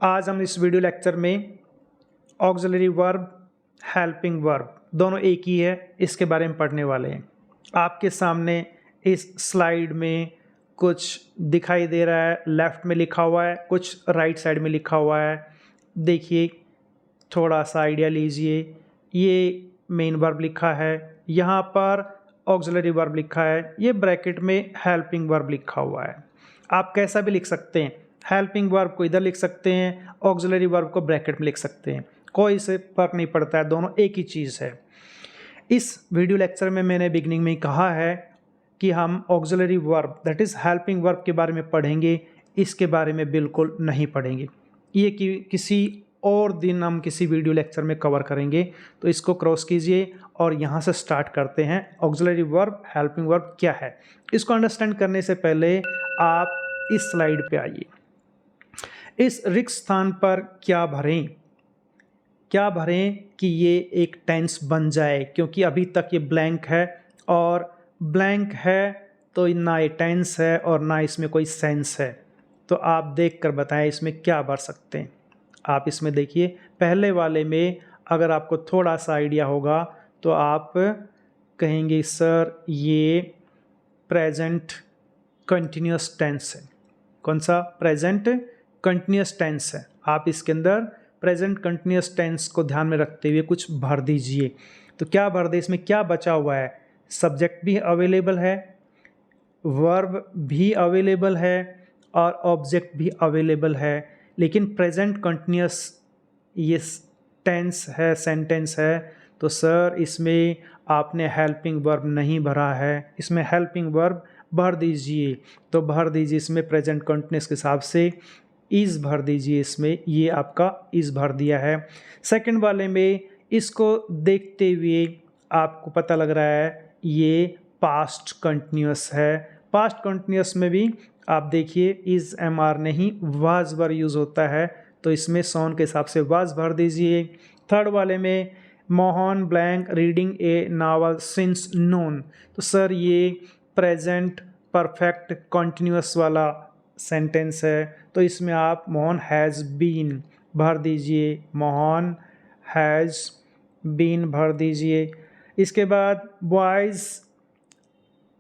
आज हम इस वीडियो लेक्चर में ऑक्सिलरी वर्ब, हेल्पिंग वर्ब दोनों एक ही है, इसके बारे में पढ़ने वाले हैं। आपके सामने इस स्लाइड में कुछ दिखाई दे रहा है, लेफ्ट में लिखा हुआ है, कुछ राइट साइड में लिखा हुआ है। देखिए, थोड़ा सा आइडिया लीजिए। ये मेन वर्ब लिखा है, यहाँ पर ऑक्सिलरी वर्ब लिखा है, ये ब्रैकेट में हेल्पिंग वर्ब लिखा हुआ है। आप कैसा भी लिख सकते हैं, हेल्पिंग वर्ब को इधर लिख सकते हैं, ऑक्सिलरी वर्ब को ब्रैकेट में लिख सकते हैं, कोई से फर्क नहीं पड़ता है, दोनों एक ही चीज़ है। इस वीडियो लेक्चर में मैंने बिगनिंग में कहा है कि हम auxiliary verb that is helping verb के बारे में पढ़ेंगे, इसके बारे में बिल्कुल नहीं पढ़ेंगे। ये कि किसी और दिन हम किसी वीडियो लेक्चर में कवर करेंगे, तो इसको क्रॉस कीजिए और यहाँ से स्टार्ट करते हैं। ऑक्सिलरी वर्ब, हेल्पिंग वर्ब क्या है, इसको अंडरस्टैंड करने से पहले आप इस स्लाइड पे आइए। इस रिक्त स्थान पर क्या भरें कि ये एक टेंस बन जाए, क्योंकि अभी तक ये ब्लैंक है, और ब्लैंक है तो ना ये टेंस है और ना इसमें कोई सेंस है। तो आप देख कर बताएं इसमें क्या भर सकते हैं। आप इसमें देखिए, पहले वाले में अगर आपको थोड़ा सा आइडिया होगा तो आप कहेंगे सर ये प्रेजेंट कंटिन्यूस टेंस है। कौन सा? प्रेजेंट कंटिन्यूस टेंस है। आप इसके अंदर प्रेजेंट कंटिन्यूस टेंस को ध्यान में रखते हुए कुछ भर दीजिए। तो क्या भर दे, इसमें क्या बचा हुआ है? सब्जेक्ट भी अवेलेबल है, वर्ब भी अवेलेबल है और ऑब्जेक्ट भी अवेलेबल है, लेकिन प्रेजेंट कंटिन्यूस ये टेंस है, सेंटेंस है। तो सर इसमें आपने हेल्पिंग वर्ब नहीं भरा है, इसमें हेल्पिंग वर्ब भर दीजिए। तो भर दीजिए इसमें प्रेजेंट कंटिन्यूस के हिसाब से इज़ भर दीजिए, इसमें ये आपका इज़ भर दिया है। सेकंड वाले में इसको देखते हुए आपको पता लग रहा है ये पास्ट कंटिन्यूस है। पास्ट कंटिन्यूस में भी आप देखिए इज़ एम आर नहीं वाज वर्ब यूज़ होता है, तो इसमें सॉन के हिसाब से वाज भर दीजिए। थर्ड वाले में मोहन ब्लैंक रीडिंग ए नावल सिंस नोन, तो सर ये प्रेजेंट परफेक्ट कंटिन्यूस वाला सेंटेंस है, तो इसमें आप मोहन हैज़ बीन भर दीजिए, मोहन हैज़ बीन भर दीजिए। इसके बाद boys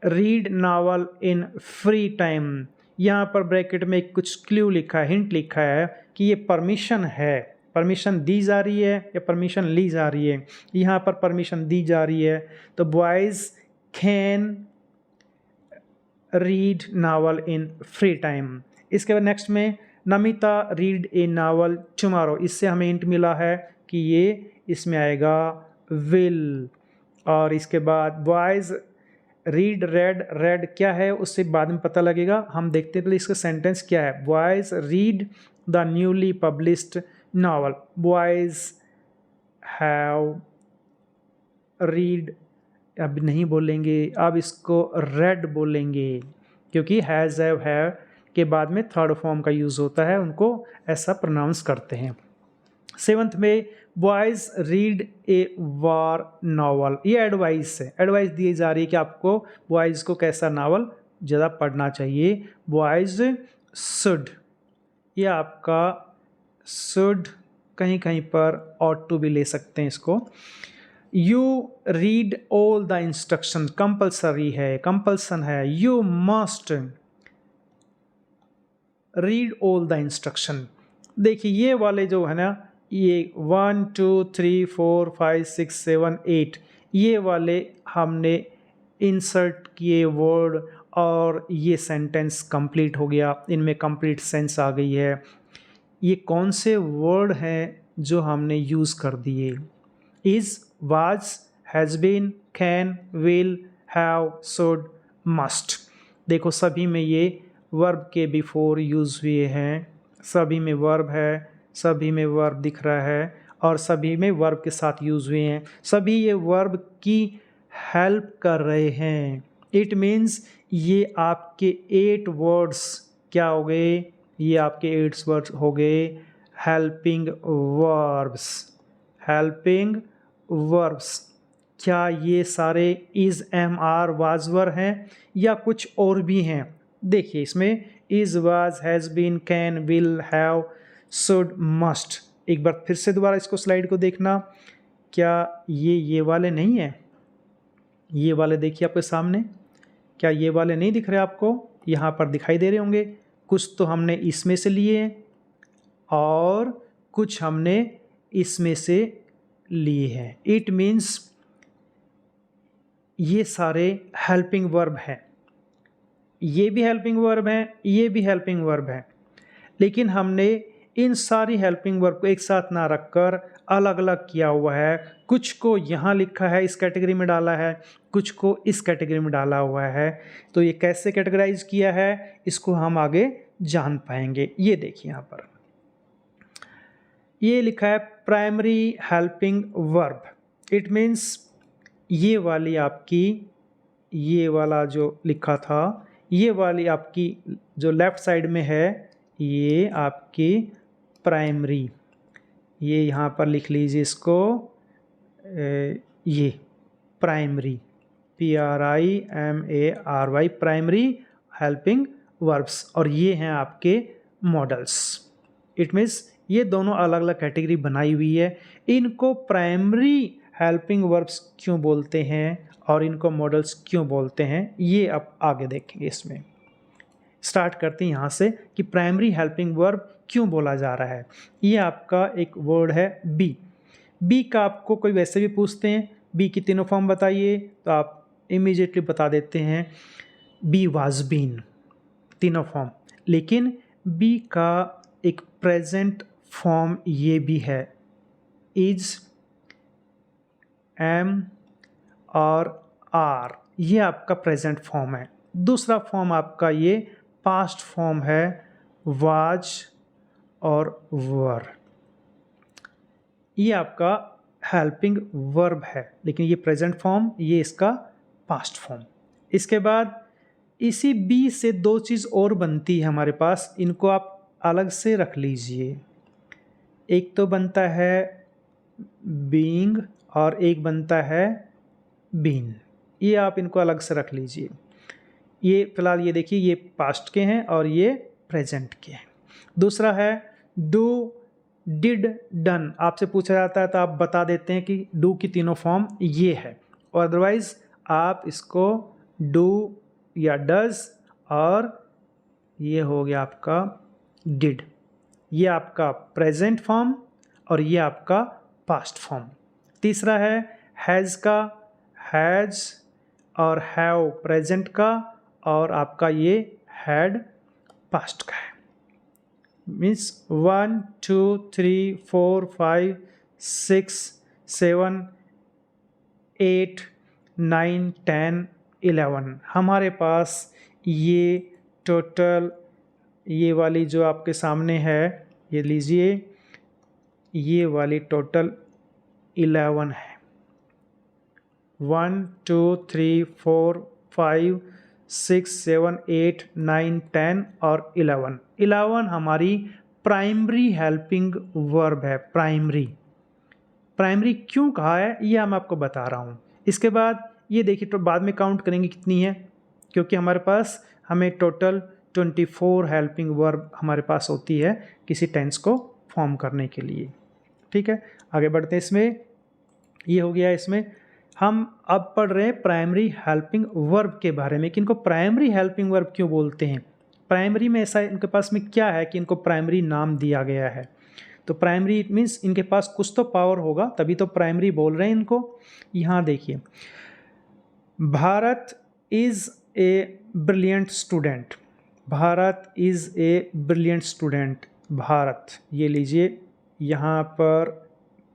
read novel in free time, यहाँ पर ब्रैकेट में कुछ क्लू लिखा है, हिंट लिखा है कि ये परमिशन है, परमिशन दी जा रही है या परमिशन ली जा रही है। यहाँ पर परमिशन दी जा रही है, तो boys can read novel in free time. इसके बाद नेक्स्ट में नमिता रीड ए नावल टुमारो, इससे हमें हिंट मिला है कि ये इसमें आएगा विल। और इसके बाद बॉयज़ रीड रेड, रेड क्या है उससे बाद में पता लगेगा, हम देखते पहले इसका सेंटेंस क्या है। Boys read the newly published novel, boys have read, अब नहीं बोलेंगे, अब इसको रेड बोलेंगे, क्योंकि हैज़ हैव है के बाद में थर्ड फॉर्म का यूज़ होता है, उनको ऐसा प्रोनाउंस करते हैं। सेवंथ में बॉयज़ रीड ए वार नावल, ये एडवाइस है, एडवाइस दी जा रही है कि आपको बॉयज़ को कैसा नावल ज़्यादा पढ़ना चाहिए। बॉयज़ शुड, ये आपका शुड कहीं कहीं पर ऑट टू भी ले सकते हैं इसको। You read all the instruction, compulsory है, कंपल्सन है, you must read all the instruction. देखिए ये वाले जो है ना, ये 1 2 3 4 5 6 7 8 ये वाले हमने इंसर्ट किए वर्ड, और ये सेंटेंस कंप्लीट हो गया, इनमें कंप्लीट सेंस आ गई है। ये कौन से वर्ड हैं जो हमने यूज़ कर दिए? Is, was, has been, can, will, have, should, must. देखो सभी में ये वर्ब के बिफोर यूज़ हुए हैं, सभी में वर्ब है, सभी में वर्ब दिख रहा है, और सभी में वर्ब के साथ यूज़ हुए हैं, सभी ये वर्ब की हेल्प कर रहे हैं। इट मीन्स ये आपके 8 वर्ड्स क्या हो गए? ये आपके 8 वर्ड्स हो गए हेल्पिंग वर्ब्स, हेल्पिंग वर्ब्स। क्या ये सारे is, am are, was were हैं या कुछ और भी हैं? देखिए इसमें is, was, has been, can, will, have, should, must. एक बार फिर से दोबारा इसको स्लाइड को देखना, क्या ये वाले नहीं है? ये वाले देखिए आपके सामने, क्या ये वाले नहीं दिख रहे आपको? यहाँ पर दिखाई दे रहे होंगे। कुछ तो हमने इसमें से लिए हैं और कुछ हमने इसमें से लिए हैं। इट मीन्स ये सारे हेल्पिंग वर्ब हैं। ये भी हेल्पिंग वर्ब हैं, ये भी हेल्पिंग वर्ब हैं, लेकिन हमने इन सारी हेल्पिंग वर्ब को एक साथ ना रखकर अलग अलग किया हुआ है। कुछ को यहाँ लिखा है, इस कैटेगरी में डाला है, कुछ को इस कैटेगरी में डाला हुआ है। तो ये कैसे कैटेगराइज किया है, इसको हम आगे जान पाएंगे। ये देखिए यहाँ पर ये लिखा है primary helping verb. It means ये वाली आपकी, ये वाला जो लिखा था, ये वाली आपकी जो लेफ्ट साइड में है, ये आपकी प्राइमरी, ये यहाँ पर लिख लीजिए इसको, ये primary, PRIMARY, primary helping verbs. और ये हैं आपके मॉडल्स। इट मीन्स ये दोनों अलग अलग कैटेगरी बनाई हुई है। इनको प्राइमरी हेल्पिंग वर्ब्स क्यों बोलते हैं और इनको मॉडल्स क्यों बोलते हैं, ये अब आगे देखेंगे। इसमें स्टार्ट करते हैं यहाँ से कि प्राइमरी हेल्पिंग वर्ब क्यों बोला जा रहा है। ये आपका एक वर्ड है बी। बी का आपको कोई वैसे भी पूछते हैं बी की तीनों फॉर्म बताइए, तो आप इमीडिएटली बता देते हैं बी वाज बीन, तीनों फॉर्म। लेकिन बी का एक प्रेजेंट फॉर्म ये भी है, इज, एम और आर, ये आपका प्रेजेंट फॉर्म है। दूसरा फॉर्म आपका ये पास्ट फॉर्म है, वाज और वर। ये आपका हेल्पिंग वर्ब है, लेकिन ये प्रेजेंट फॉर्म, ये इसका पास्ट फॉर्म। इसके बाद इसी बी से दो चीज़ और बनती है हमारे पास, इनको आप अलग से रख लीजिए। एक तो बनता है बीइंग और एक बनता है बीन। ये आप इनको अलग से रख लीजिए। ये फिलहाल ये देखिए, ये पास्ट के हैं और ये प्रेजेंट के हैं। दूसरा है डू, डिड, डन। आपसे पूछा जाता है तो आप बता देते हैं कि डू की तीनों फॉर्म ये है, और अदरवाइज आप इसको डू या डज, और ये हो गया आपका डिड। ये आपका प्रेजेंट फॉर्म और ये आपका पास्ट फॉर्म। तीसरा है हैज़ का, हैज़ और हैव प्रेजेंट का, और आपका ये हैड पास्ट का है। मीन्स 1 2 3 4 5 6 7 8 9 10 11 हमारे पास ये टोटल, ये वाली जो आपके सामने है, ये लीजिए, ये वाली टोटल 11 है। 1 2 3 4 5 6 7 8 9 10 और 11 हमारी प्राइमरी हेल्पिंग वर्ब है। प्राइमरी क्यों कहा है ये मैं आपको बता रहा हूँ। इसके बाद ये देखिए, तो बाद में काउंट करेंगे कितनी है, क्योंकि हमारे पास हमें टोटल 24 हेल्पिंग वर्ब हमारे पास होती है किसी टेंस को फॉर्म करने के लिए। ठीक है, आगे बढ़ते हैं। इसमें ये हो गया। इसमें हम अब पढ़ रहे हैं प्राइमरी हेल्पिंग वर्ब के बारे में कि इनको प्राइमरी हेल्पिंग वर्ब क्यों बोलते हैं। प्राइमरी में ऐसा इनके पास में क्या है कि इनको प्राइमरी नाम दिया गया है। तो प्राइमरी इट मीन्स इनके पास कुछ तो पावर होगा, तभी तो प्राइमरी बोल रहे हैं इनको। यहाँ देखिए, Bharat is a brilliant student. Bharat is a brilliant student. Bharat, ये लीजिए, यहाँ पर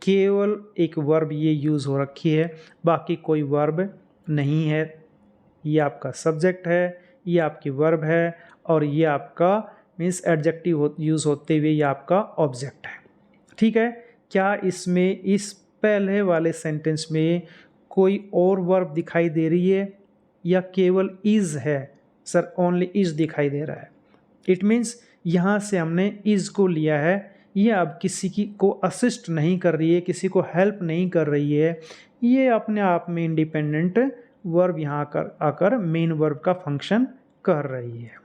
केवल एक वर्ब ये यूज़ हो रखी है, बाकी कोई वर्ब नहीं है। ये आपका सब्जेक्ट है, ये आपकी वर्ब है, और ये आपका मीन्स एडजेक्टिव यूज़ होते हुए ये आपका ऑब्जेक्ट है। ठीक है, क्या इसमें इस पहले वाले सेंटेंस में कोई और वर्ब दिखाई दे रही है या केवल इज़ है? सर ओनली इज़ दिखाई दे रहा है। इट मीन्स यहाँ से हमने इज़ को लिया है, ये अब किसी की को असिस्ट नहीं कर रही है, किसी को हेल्प नहीं कर रही है, ये अपने आप में इंडिपेंडेंट वर्ब यहाँ आकर मेन वर्ब का फंक्शन कर रही है।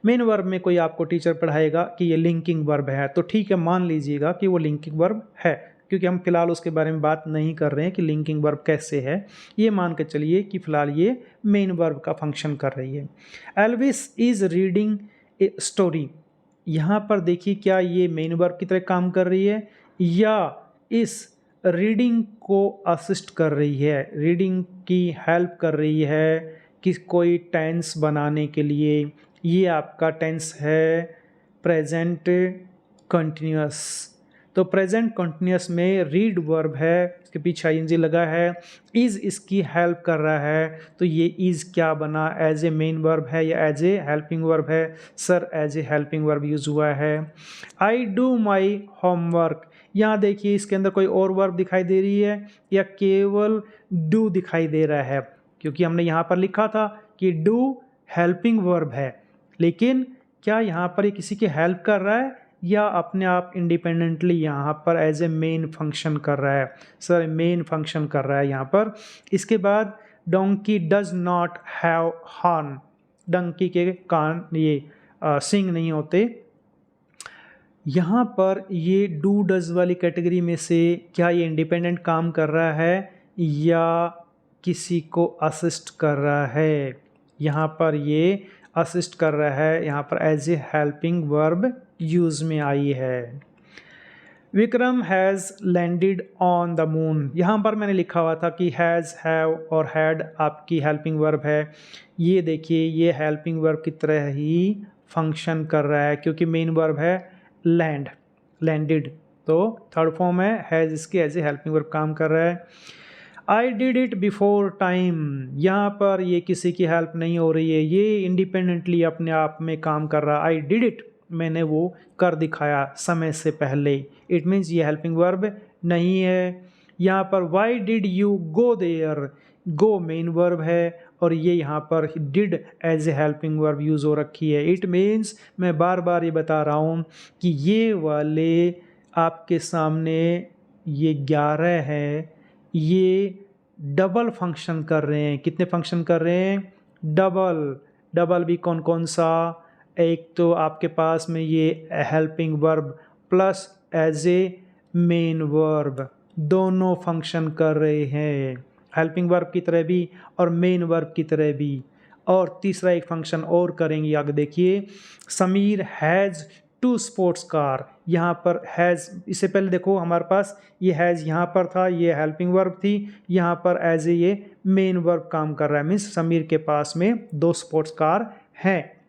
मेन वर्ब में कोई आपको टीचर पढ़ाएगा कि ये लिंकिंग वर्ब है, तो ठीक है, मान लीजिएगा कि वो लिंकिंग वर्ब है, क्योंकि हम फिलहाल उसके बारे में बात नहीं कर रहे हैं कि लिंकिंग वर्ब कैसे है। ये मान के चलिए कि फिलहाल ये मेन वर्ब का फंक्शन कर रही है। Elvis is reading a story, यहाँ पर देखिए क्या ये मेन वर्ब की तरह काम कर रही है या इस रीडिंग को असिस्ट कर रही है, रीडिंग की हेल्प कर रही है कि कोई टेंस बनाने के लिए। ये आपका टेंस है प्रेजेंट कंटिन्यूअस, तो प्रेजेंट कंटिन्यूअस में रीड वर्ब है, इसके पीछे आईएनजी लगा है, इज इसकी हेल्प कर रहा है, तो ये इज क्या बना, एज ए मेन वर्ब है या एज ए हेल्पिंग वर्ब है? Sir as a helping verb use हुआ है। आई डू माई होमवर्क, यहाँ देखिए इसके अंदर कोई और वर्ब दिखाई दे रही है या केवल डू दिखाई दे रहा है? क्योंकि हमने यहाँ पर लिखा था कि डू हेल्पिंग वर्ब है, लेकिन क्या यहाँ पर ये किसी की हेल्प कर रहा है या अपने आप इंडिपेंडेंटली यहाँ पर एज ए मेन फंक्शन कर रहा है? सर मेन फंक्शन कर रहा है यहाँ पर। इसके बाद donkey does not have horn, donkey के कान ये सिंग नहीं होते। यहाँ पर ये डू डज वाली कैटेगरी में से क्या ये इंडिपेंडेंट काम कर रहा है या किसी को असिस्ट कर रहा है? यहाँ पर ये असिस्ट कर रहा है, यहाँ पर as a helping verb use में आई है। Vikram has landed on the moon, यहाँ पर मैंने लिखा हुआ था कि हैज़, हैव और हैड आपकी हेल्पिंग वर्ब है। ये देखिए ये हेल्पिंग वर्ब की तरह ही फंक्शन कर रहा है, क्योंकि मेन वर्ब है लैंड, लैंडेड, तो थर्ड फॉर्म है, हैज़ इसकी एज ए हेल्पिंग वर्ब काम कर रहा है। I did it before time, यहाँ पर ये किसी की हेल्प नहीं हो रही है, ये इंडिपेंडेंटली अपने आप में काम कर रहा है। आई डिड इट, मैंने वो कर दिखाया समय से पहले, इट मीन्स ये हेल्पिंग वर्ब नहीं है। यहाँ पर why did you go there, go main verb है और ये यहाँ पर did as a helping verb use हो रखी है। इट मीन्स मैं बार बार ये बता रहा हूँ कि ये वाले आपके सामने ये 11 है, ये डबल फंक्शन कर रहे हैं। कितने फंक्शन कर रहे हैं? डबल। डबल भी कौन कौन सा? एक तो आपके पास में ये helping verb plus as a main verb, दोनों फंक्शन कर रहे हैं, हेल्पिंग वर्ब की तरह भी और मेन वर्ब की तरह भी। और तीसरा एक फंक्शन और करेंगे, आगे देखिए, समीर हैज़ 2 स्पोर्ट्स कार, यहाँ पर हैज़, इससे पहले देखो हमारे पास ये हैज़ यहाँ पर था, ये हेल्पिंग वर्ब थी, यहाँ पर एज ए ये मेन वर्ब काम कर रहा है, मीन्स समीर के पास में 2 स्पोर्ट्स कार हैं।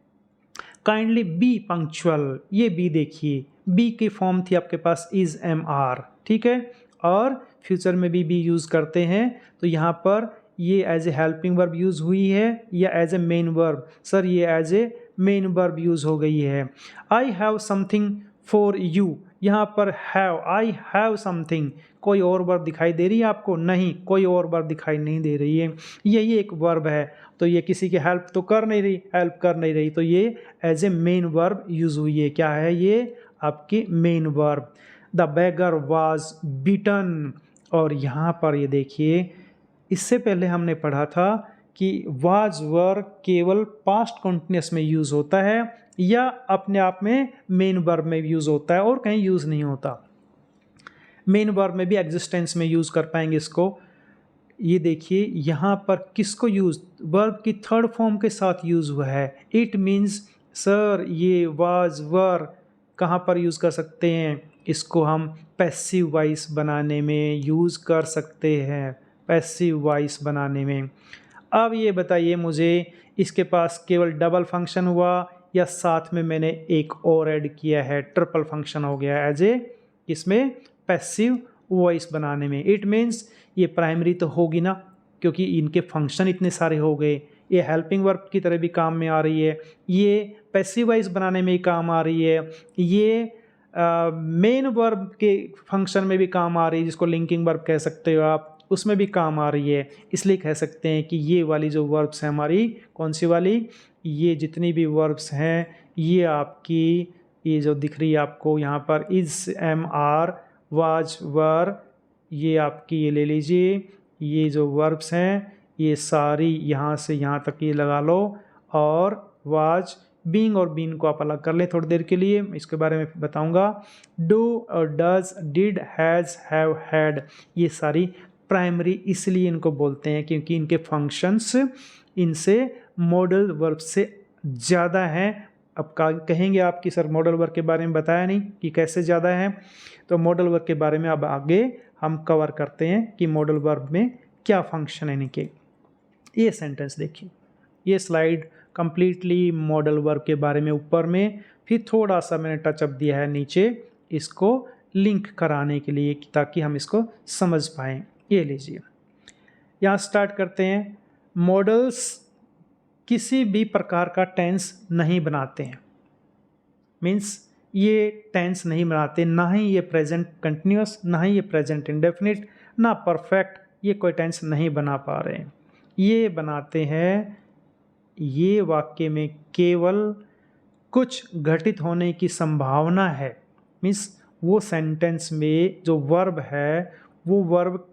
काइंडली बी पंक्चुअल, ये बी देखिए, बी की फॉर्म थी आपके पास इज एम आर, ठीक है, और फ्यूचर में भी बी यूज़ करते हैं, तो यहाँ पर ये as a helping verb use हुई है या as a main verb? Sir ये as a main verb use हो गई है। I have something for you, यहाँ पर हैव, आई हैव समथिंग, कोई और वर्ब दिखाई दे रही है आपको? नहीं, कोई और वर्ब दिखाई नहीं दे रही है, यही एक वर्ब है, तो ये किसी की हेल्प तो कर नहीं रही, हेल्प कर नहीं रही, तो ये as a main verb use हुई है। क्या है ये? आपकी main verb. The beggar was beaten, और यहाँ पर ये देखिए, इससे पहले हमने पढ़ा था कि वाज वर केवल पास्ट कंटिन्यूअस में यूज़ होता है या अपने आप में मेन वर्ब में यूज़ होता है और कहीं यूज़ नहीं होता। मेन वर्ब में भी एग्जिस्टेंस में यूज़ कर पाएंगे इसको। ये देखिए यहाँ पर किसको यूज़, वर्ब की थर्ड फॉर्म के साथ यूज़ हुआ है। इट मीन्स सर ये वाज वर कहाँ पर यूज़ कर सकते हैं? इसको हम पैसिव वॉइस बनाने में यूज़ कर सकते हैं, पैसिव वॉइस बनाने में। अब ये बताइए मुझे, इसके पास केवल डबल फंक्शन हुआ या साथ में मैंने एक और ऐड किया है, ट्रिपल फंक्शन हो गया एज ए, इसमें पैसिव वॉइस बनाने में। इट मीन्स ये प्राइमरी तो होगी ना, क्योंकि इनके फंक्शन इतने सारे हो गए, ये हेल्पिंग वर्ब की तरह भी काम में आ रही है, ये पैसिव वॉइस बनाने में ही काम आ रही है, ये मेन वर्ब के फंक्शन में भी काम आ रही है, जिसको लिंकिंग वर्ब कह सकते हो आप, उसमें भी काम आ रही है। इसलिए कह सकते हैं कि ये वाली जो वर्ब्स हैं हमारी, कौन सी वाली, ये जितनी भी वर्ब्स हैं ये आपकी, ये जो दिख रही है आपको यहाँ पर is am are was were, ये आपकी ये ले लीजिए, ये जो वर्ब्स हैं ये सारी यहाँ से यहाँ तक ये लगा लो, और वाज बीइंग और बीन को आप अलग कर लें थोड़ी देर के लिए, इसके बारे में बताऊंगा। डू और does, did, has, have, had, ये सारी प्राइमरी इसलिए इनको बोलते हैं क्योंकि इनके फंक्शंस इनसे मॉडल वर्ब से ज़्यादा हैं। अब कहेंगे आप कि सर मॉडल वर्ब के बारे में बताया नहीं कि कैसे ज़्यादा है, तो मॉडल वर्ब के बारे में अब आगे हम कवर करते हैं कि मॉडल वर्ब में क्या फंक्शन है इनके। ये सेंटेंस देखिए, ये स्लाइड कंप्लीटली मॉडल वर्ब के बारे में ऊपर में, फिर थोड़ा सा मैंने टचअप दिया है नीचे इसको लिंक कराने के लिए ताकि हम इसको समझ पाएँ। ये लीजिए, यहाँ स्टार्ट करते हैं। मॉडल्स किसी भी प्रकार का टेंस नहीं बनाते हैं, मीन्स ये टेंस नहीं बनाते, ना ही ये प्रेजेंट कंटिन्यूअस, ना ही ये प्रेजेंट इंडेफिनिट, ना परफेक्ट, ये कोई टेंस नहीं बना पा रहे हैं। ये बनाते हैं ये वाक्य में केवल कुछ घटित होने की संभावना है, मीन्स वो सेंटेंस में जो वर्ब है वो वर्ब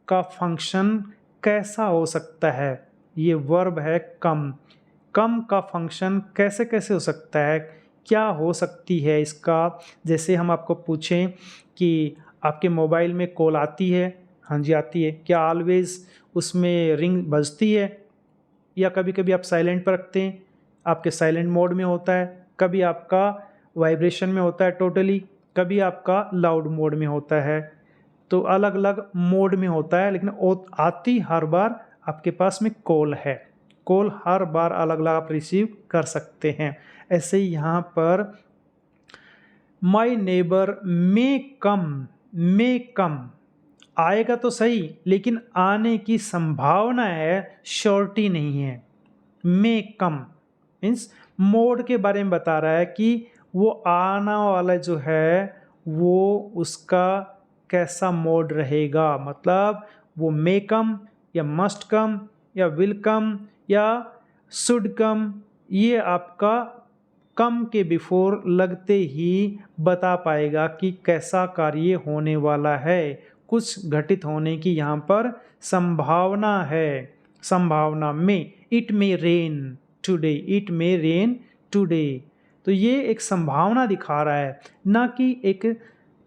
का फंक्शन कैसा हो सकता है। ये वर्ब है कम, कम का फंक्शन कैसे कैसे हो सकता है, क्या हो सकती है इसका। जैसे हम आपको पूछें कि आपके मोबाइल में कॉल आती है, हाँ जी आती है, क्या ऑलवेज उसमें रिंग बजती है, या कभी कभी आप साइलेंट पर रखते हैं, आपके साइलेंट मोड में होता है, कभी आपका वाइब्रेशन में होता है टोटली, कभी आपका लाउड मोड में होता है, तो अलग अलग मोड में होता है, लेकिन आती हर बार आपके पास में कॉल है, कॉल हर बार अलग अलग आप रिसीव कर सकते हैं। ऐसे ही यहाँ पर माई नेबर मे कम आएगा तो सही, लेकिन आने की संभावना है, श्योरिटी नहीं है। मे कम मीन्स मोड के बारे में बता रहा है कि वो आना वाला जो है वो उसका कैसा मोड रहेगा, मतलब वो मे कम या मस्ट कम या विल कम या शुड कम, ये आपका कम के बिफोर लगते ही बता पाएगा कि कैसा कार्य होने वाला है, कुछ घटित होने की यहाँ पर संभावना है। संभावना में, it may rain today, it may rain today, तो ये एक संभावना दिखा रहा है, ना कि एक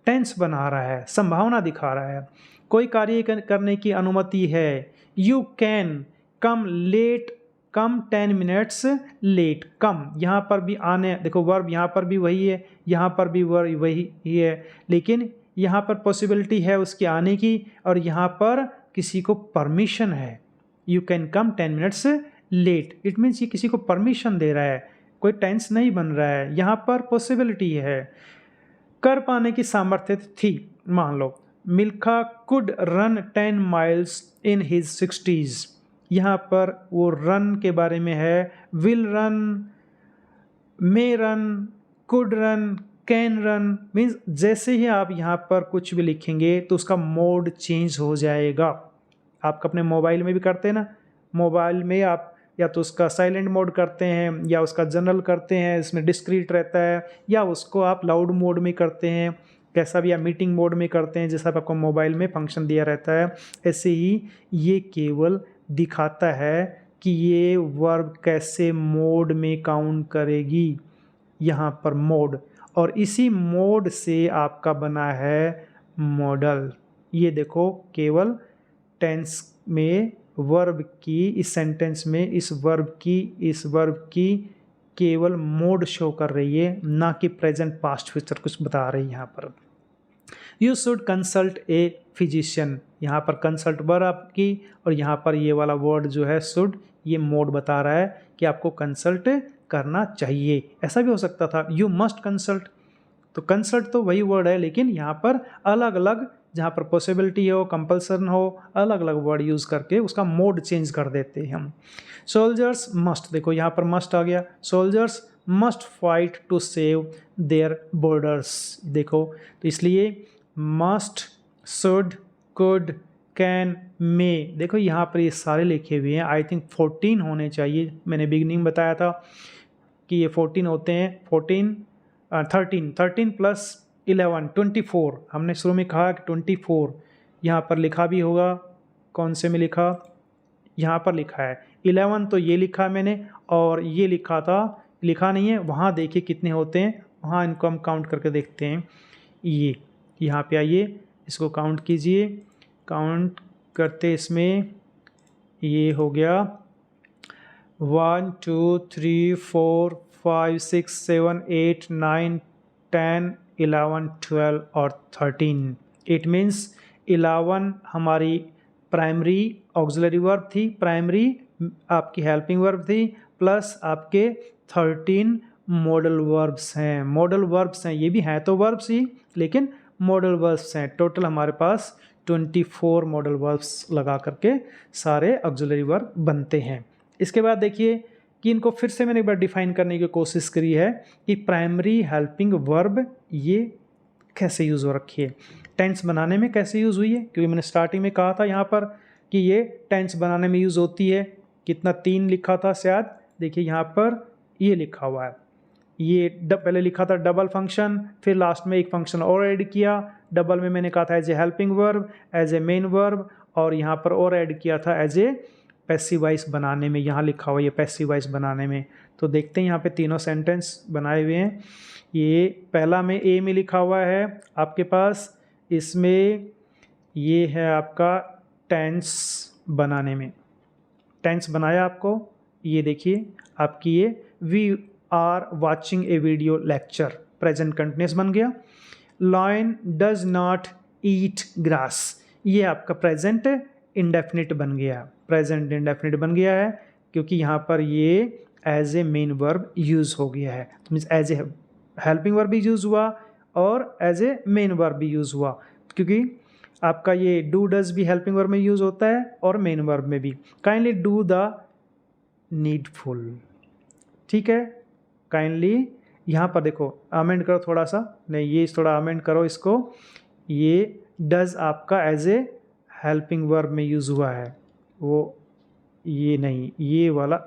टेंस बना रहा है, संभावना दिखा रहा है। कोई कार्य करने की अनुमति है। You can come late, come 10 minutes late, come यहाँ पर भी आने, देखो वर्ब यहाँ पर भी वही है, यहाँ पर भी वर्ब वही है, लेकिन यहाँ पर पॉसिबिलिटी है उसके आने की, और यहाँ पर किसी को परमिशन है। You can come 10 minutes late, it means ये किसी को परमिशन दे रहा है, कोई टेंस नहीं बन रहा है, यहाँ पर पॉसिबिलिटी है। कर पाने की सामर्थ्य थी, मान लो Milkha could run 10 miles in his 60s, यहाँ पर वो रन के बारे में है, will run, may run, could run, can run, means जैसे ही आप यहाँ पर कुछ भी लिखेंगे तो उसका मोड चेंज हो जाएगा। आप अपने मोबाइल में भी करते हैं ना, मोबाइल में आप या तो उसका साइलेंट मोड करते हैं या उसका जनरल करते हैं, इसमें डिस्क्रीट रहता है, या उसको आप लाउड मोड में करते हैं, कैसा भी, या मीटिंग मोड में करते हैं, जैसा आपको मोबाइल में फंक्शन दिया रहता है। ऐसे ही ये केवल दिखाता है कि ये वर्ब कैसे मोड में काउंट करेगी, यहाँ पर मोड, और इसी मोड से आपका बना है मॉडल। ये देखो केवल टेंस में वर्ब की, इस सेंटेंस में इस वर्ब की केवल मोड शो कर रही है, ना कि प्रेजेंट पास्ट फ्यूचर कुछ बता रही है। यहाँ पर you should consult a physician, यहाँ पर कंसल्ट वर्ब आपकी, और यहाँ पर ये वाला वर्ड जो है शुड, ये मोड बता रहा है कि आपको कंसल्ट करना चाहिए। ऐसा भी हो सकता था यू मस्ट कंसल्ट, तो कंसल्ट तो वही वर्ड है, लेकिन यहाँ पर अलग अलग, जहाँ पर पॉसिबिलिटी हो, कंपल्सन हो, अलग अलग वर्ड यूज़ करके उसका मोड चेंज कर देते हैं हम। सोल्जर्स मस्ट, देखो यहाँ पर मस्ट आ गया, soldiers must fight to save their borders, देखो तो इसलिए must, should, could, can, may, देखो यहाँ पर ये सारे लिखे हुए हैं। आई थिंक 14 होने चाहिए, मैंने बिगनिंग बताया था कि ये 14 होते हैं, 13 प्लस 11 24, हमने शुरू में कहा कि 24, यहाँ पर लिखा भी होगा, कौन से में लिखा, यहाँ पर लिखा है 11, तो ये लिखा मैंने, और ये लिखा था लिखा नहीं है, वहाँ देखिए कितने होते हैं, वहाँ इनको हम काउंट करके देखते हैं। ये यहाँ पे आइए, इसको काउंट कीजिए, काउंट करते इसमें ये हो गया 1 2 3 4 5 6 7 8 9 10 11 12 और 13। इट मीन्स 11 हमारी प्राइमरी ऑक्सिलरी वर्ब थी, प्राइमरी आपकी हेल्पिंग वर्ब थी, प्लस आपके 13 मॉडल वर्ब्स हैं। मॉडल वर्ब्स हैं, ये भी हैं तो वर्ब्स ही, लेकिन मॉडल वर्ब्स हैं। टोटल हमारे पास 24 मॉडल वर्ब्स लगा करके सारे ऑक्सिलरी वर्ब बनते हैं। इसके बाद देखिए कि इनको फिर से मैंने एक बार डिफाइन करने की कोशिश करी है कि प्राइमरी हेल्पिंग वर्ब ये कैसे यूज़ हो रखी है, टेंस बनाने में कैसे यूज़ हुई है, क्योंकि मैंने स्टार्टिंग में कहा था यहाँ पर कि ये टेंस बनाने में यूज़ होती है। कितना 3 लिखा था शायद, देखिए यहाँ पर ये लिखा हुआ है। ये पहले लिखा था डबल फंक्शन, फिर लास्ट में एक फंक्शन और ऐड किया। डबल में मैंने कहा था as a helping verb, as a main verb, और यहाँ पर और ऐड किया था एज ए पैसिव वॉइस बनाने में। यहाँ लिखा हुआ ये पैसिव वॉइस बनाने में। तो देखते हैं यहाँ पे तीनों सेंटेंस बनाए हुए हैं। ये पहला में ए में लिखा हुआ है आपके पास, इसमें ये है आपका टेंस बनाने में, टेंस बनाया आपको। ये देखिए आपकी ये we are watching a video lecture, present continuous बन गया। Lion does not eat grass, ये आपका प्रेजेंट इंडेफिनिट बन गया, प्रेजेंट इंडेफिनिट बन गया है, क्योंकि यहाँ पर ये as a main verb use हो गया है। तो means as a helping verb भी यूज़ हुआ और एज ए मेन वर्ब भी यूज़ हुआ, क्योंकि आपका ये डू डज भी हेल्पिंग वर्ब में यूज़ होता है और मेन वर्ब में भी। काइंडली डू द नीडफुल, ठीक है। काइंडली यहाँ पर देखो अमेंड करो थोड़ा सा, नहीं ये थोड़ा अमेंड करो इसको। ये डज आपका एज ए हेल्पिंग वर्ब में यूज़ हुआ है, वो ये नहीं, ये वाला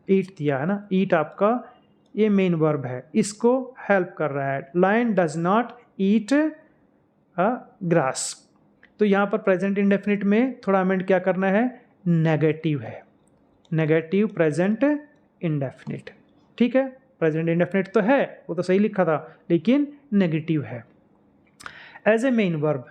ईट दिया है ना, ईट आपका ये मेन वर्ब है, इसको हेल्प कर रहा है। Lion does not eat a grass, तो यहाँ पर प्रेजेंट इंडेफिनिट में थोड़ा अमेंड क्या करना है, नेगेटिव है, नेगेटिव प्रेजेंट इंडेफिनिट, ठीक है। प्रेजेंट इंडेफिनिट तो है, वो तो सही लिखा था, लेकिन नेगेटिव है। As a main verb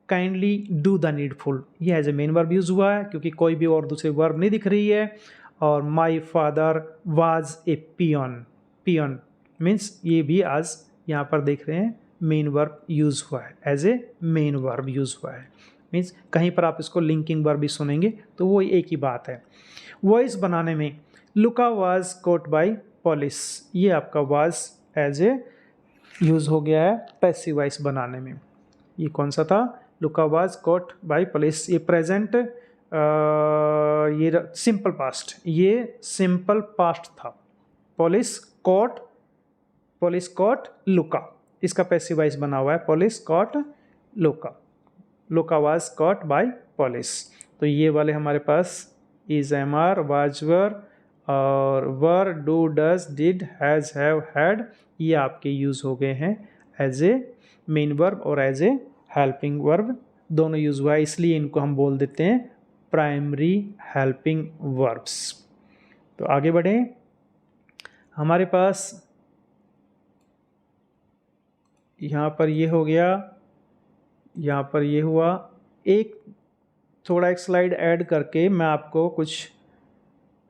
kindly do the needful, ये as a main verb use हुआ है क्योंकि कोई भी और दूसरी वर्ब नहीं दिख रही है। और my father was a peon, peon means ये भी आज यहाँ पर देख रहे हैं मेन वर्ब यूज हुआ है, as a main verb use हुआ है। मीन्स कहीं पर आप इसको लिंकिंग वर्ब भी सुनेंगे तो वो एक ही बात है। वॉइस बनाने में लुका वाज कोट बाय पुलिस, ये आपका वाज एज ए यूज हो गया है पैसिव वॉइस बनाने में। ये कौन सा था, Luca was caught by police, ये प्रेजेंट ये सिंपल पास्ट, ये सिंपल पास्ट था। पुलिस कोट लुका, इसका पैसिव वॉइस बना हुआ है police caught Luca, Luca was caught by police. तो ये वाले हमारे पास is, am are, was, were और were, do, does, did, has, have, had, ये आपके यूज़ हो गए हैं एज ए मेन वर्ब और एज ए हेल्पिंग वर्ब, दोनों यूज़ हुआ है, इसलिए इनको हम बोल देते हैं प्राइमरी हेल्पिंग वर्ब्स। तो आगे बढ़ें, हमारे पास यहाँ पर ये हो गया, यहाँ पर ये हुआ। एक थोड़ा एक स्लाइड ऐड करके मैं आपको कुछ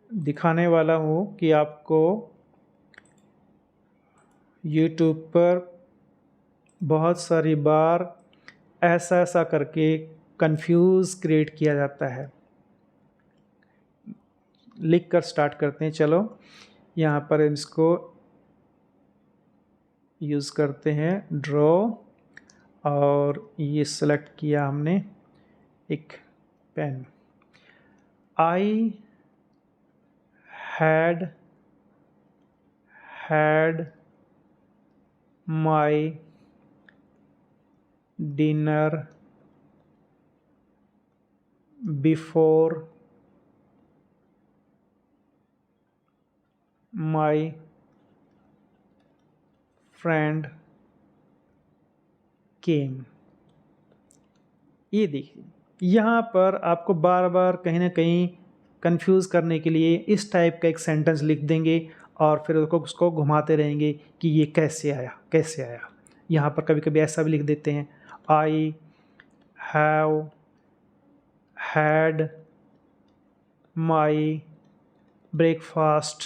दिखाने वाला हूँ कि आपको YouTube पर बहुत सारी बार ऐसा करके कंफ्यूज क्रिएट किया जाता है। लिख कर स्टार्ट करते हैं, चलो यहाँ पर इसको यूज़ करते हैं, ड्रॉ, और ये सेलेक्ट किया हमने एक pen. I had my dinner before my friend came। ये देखिए यहाँ पर आपको बार बार कहीं ना कहीं कंफ्यूज करने के लिए इस टाइप का एक सेंटेंस लिख देंगे और फिर उसको घुमाते रहेंगे कि ये कैसे आया कैसे आया। यहाँ पर कभी कभी ऐसा भी लिख देते हैं, I have had my breakfast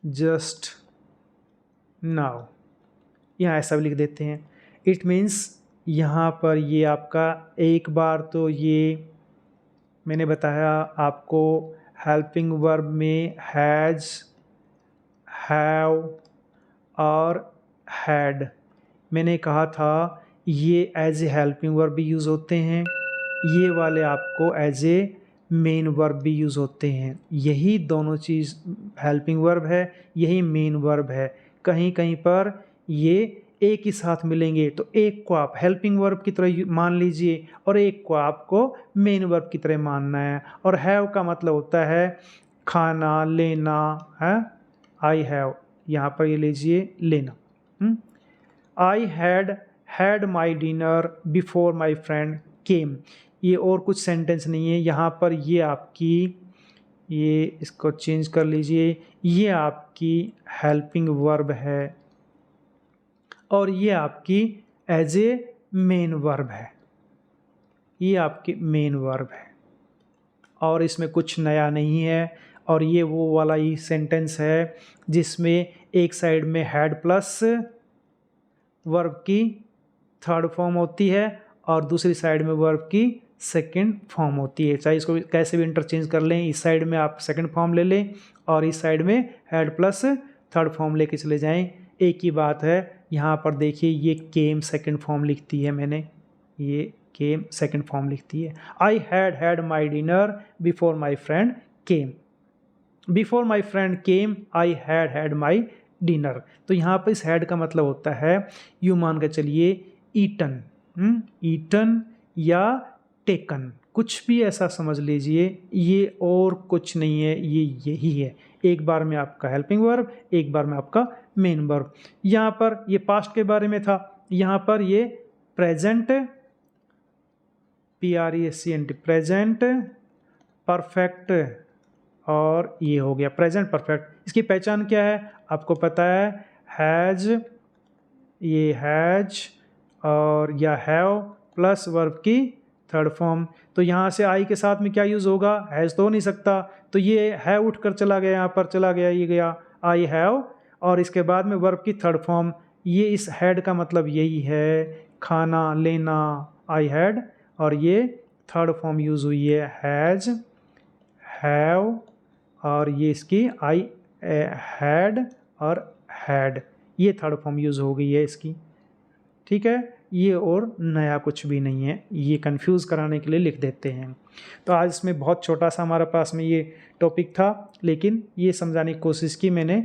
just now, यहाँ ऐसा भी लिख देते हैं। इट मीन्स यहाँ पर ये आपका एक बार तो ये मैंने बताया आपको हेल्पिंग वर्ब में हैज़, हैव और हैड, मैंने कहा था ये एज ए हेल्पिंग वर्ब भी यूज़ होते हैं, ये वाले आपको एज ए मेन वर्ब भी यूज़ होते हैं। यही दोनों चीज़ हेल्पिंग वर्ब है, यही मेन वर्ब है। कहीं कहीं पर ये एक ही साथ मिलेंगे, तो एक को आप हेल्पिंग वर्ब की तरह मान लीजिए और एक को आपको मेन वर्ब की तरह मानना है। और हैव का मतलब होता है खाना, लेना है। आई हैव, यहाँ पर ये लीजिए लेना। I had my dinner before my friend केम, ये और कुछ सेंटेंस नहीं है। यहाँ पर ये आपकी, ये इसको चेंज कर लीजिए, ये आपकी हेल्पिंग वर्ब है और ये आपकी एज ए मेन वर्ब है, ये आपकी मेन वर्ब है और इसमें कुछ नया नहीं है। और ये वो वाला ही सेंटेंस है जिसमें एक साइड में हैड प्लस वर्ब की थर्ड फॉर्म होती है और दूसरी साइड में वर्ब की सेकंड फॉर्म होती है। चाहे इसको कैसे भी इंटरचेंज कर लें, इस साइड में आप सेकंड फॉर्म ले लें और इस साइड में हैड प्लस थर्ड फॉर्म लेके चले जाएं, एक ही बात है। यहाँ पर देखिए ये केम सेकंड फॉर्म लिखती है मैंने, ये केम सेकंड फॉर्म लिखती है। I had my dinner before my friend came, before my friend came I had my dinner. तो यहाँ पर इस हैड का मतलब होता है, यूँ मान कर चलिए ईटन, ईटन या टेकन, कुछ भी ऐसा समझ लीजिए, ये और कुछ नहीं है, ये यही है। एक बार में आपका हेल्पिंग वर्ब, एक बार में आपका मेन वर्ब। यहाँ पर ये पास्ट के बारे में था, यहाँ पर ये प्रेजेंट, PRESENT प्रेजेंट परफेक्ट, और ये हो गया प्रेजेंट परफेक्ट। इसकी पहचान क्या है आपको पता है, हैज, ये हैज और या हैव प्लस वर्ब की थर्ड फॉर्म। तो यहाँ से आई के साथ में क्या यूज़ होगा, हैज़ तो हो नहीं सकता, तो ये है उठ कर चला गया, यहाँ पर चला गया, ये गया आई हैव और इसके बाद में वर्ब की थर्ड फॉर्म। ये इस हैड का मतलब यही है, खाना, लेना, आई हैड, और ये थर्ड फॉर्म यूज़ हुई है हैज़, हैव और ये इसकी आई हैड और हैड, ये थर्ड फॉर्म यूज़ हो गई है इसकी। ठीक है, ये और नया कुछ भी नहीं है, ये कंफ्यूज कराने के लिए लिख देते हैं। तो आज इसमें बहुत छोटा सा हमारे पास में ये टॉपिक था, लेकिन ये समझाने की कोशिश की मैंने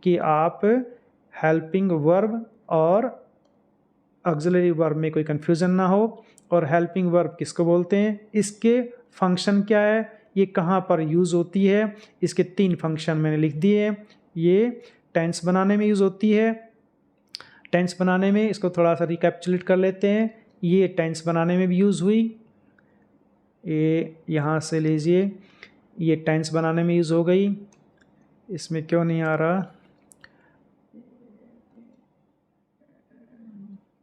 कि आप हेल्पिंग वर्ब और ऑक्सिलरी वर्ब में कोई कंफ्यूजन ना हो। और हेल्पिंग वर्ब किसको बोलते हैं, इसके फंक्शन क्या है, ये कहाँ पर यूज़ होती है, इसके 3 फंक्शन मैंने लिख दिए हैं। ये टेंस बनाने में यूज़ होती है, टेंस बनाने में इसको थोड़ा सा रिकैप्चुलेट कर लेते हैं। ये टेंस बनाने में भी यूज़ हुई, ये यहाँ से लीजिए, ये टेंस बनाने में यूज़ हो गई। इसमें क्यों नहीं आ रहा,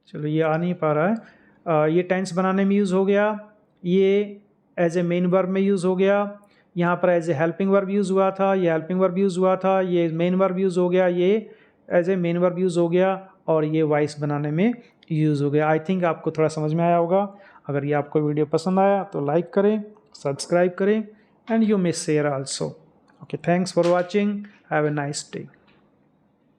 चलो ये आ नहीं पा रहा है। ये टेंस बनाने में यूज़ हो गया, ये एज ए मेन वर्ब में यूज़ हो गया, यहाँ पर as a helping verb use हुआ था, ये हेल्पिंग वर्ब यूज़ हुआ था, ये मेन वर्ब यूज़ हो गया, ये as a main verb use हो गया और ये वॉइस बनाने में यूज़ हो गया। आई थिंक आपको थोड़ा समझ में आया होगा। अगर ये आपको वीडियो पसंद आया तो लाइक करें, सब्सक्राइब करें and you may share also. Okay, thanks for watching, have a nice day.